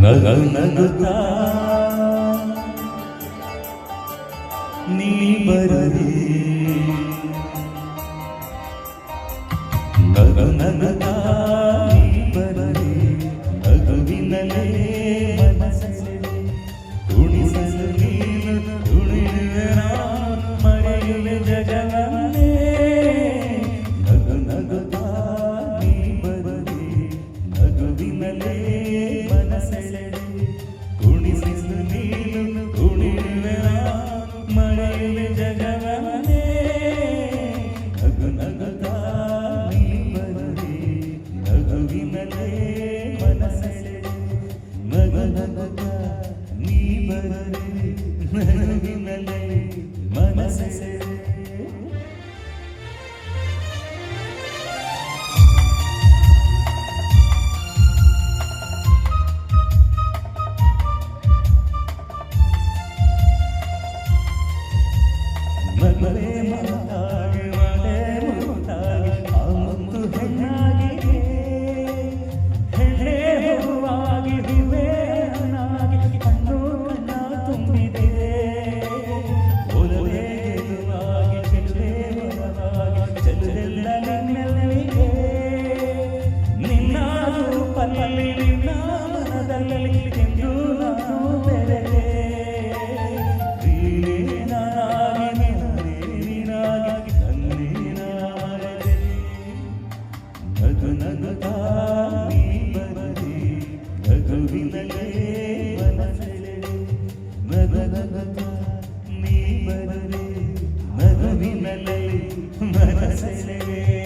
ನಗು ನಗುತ್ತಾ ನೀ ಬರಲಿ, ನಗು ನಗುತ್ತಾ ನೀ ಬರಲಿ, ನಗುವಿನಲೇ ಮನಸ್ಸಲ್ಲಿ ಕುಣಿಸಲು ನೀನು ಕುಣಿಯುವೆ ನಾನು ಮರೆಯುವೆ ಜಗವನ್ನೇ. ನಗು ನಗುತ್ತಾ ನೀ ಬರಲಿ, ನಗುವಿನಲೇ ಮನಸ್ಸಲ್ಲಿ ಕುಣಿಸಲು ನೀನು ಕುಣಿಯುವೆ ನಾನು ಮರೆಯುವೆ ಜಗವನ್ನೇ. ನಗು ನಗುತ್ತಾ ನೀ ಬರಲಿ, ನಗುವಿನಲೇ ಮನಸ್ಸಲ್ಲಿ ನಗು ನಗುತ್ತಾ ನೀ ಬರಲಿ, ನಗುವಿನಲೇ ಮನಸ್ಸಲ್ಲಿ. ಮಗಳೇ ಮಾತಾಗಿ ಮಳೆ ಮುತ್ತಾಗಿ ಆ ಮುತ್ತು ಹೆಣ್ಣಾಗಿ, ಹೆಣ್ಣೆ ಹೂವಾಗಿ ಹೂವೇ ಹಣ್ಣಾಗಿ ಕಣ್ಣು ಕಣ್ಣ ತುಂಬಿದೆ. ಒಲವೇ ಗೆಲುವಾಗಿ ಚೆಲುವೆ ಒಲವಾಗಿ ಚೆಲುವೆಲ್ಲ ನಿನ್ನೆಲ್ಲಿಗೆ, ನಿನ್ನ ರೂಪದಲ್ಲಿ ನಿನ್ನ ಮನದಲ್ಲಿ ಎಂದು ನಾನು ಬೆರೆತೆ. ನಗು ನಗುತ್ತಾ ನೀ ಬರಲಿ, ನಗುವಿನಲೇ ಮನಸ್ಸಲ್ಲಿ ನಗು ನಗುತ್ತಾ ನೀ ಬರಲಿ, ನಗುವಿನಲೇ ಮನಸ್ಸಲ್ಲಿ.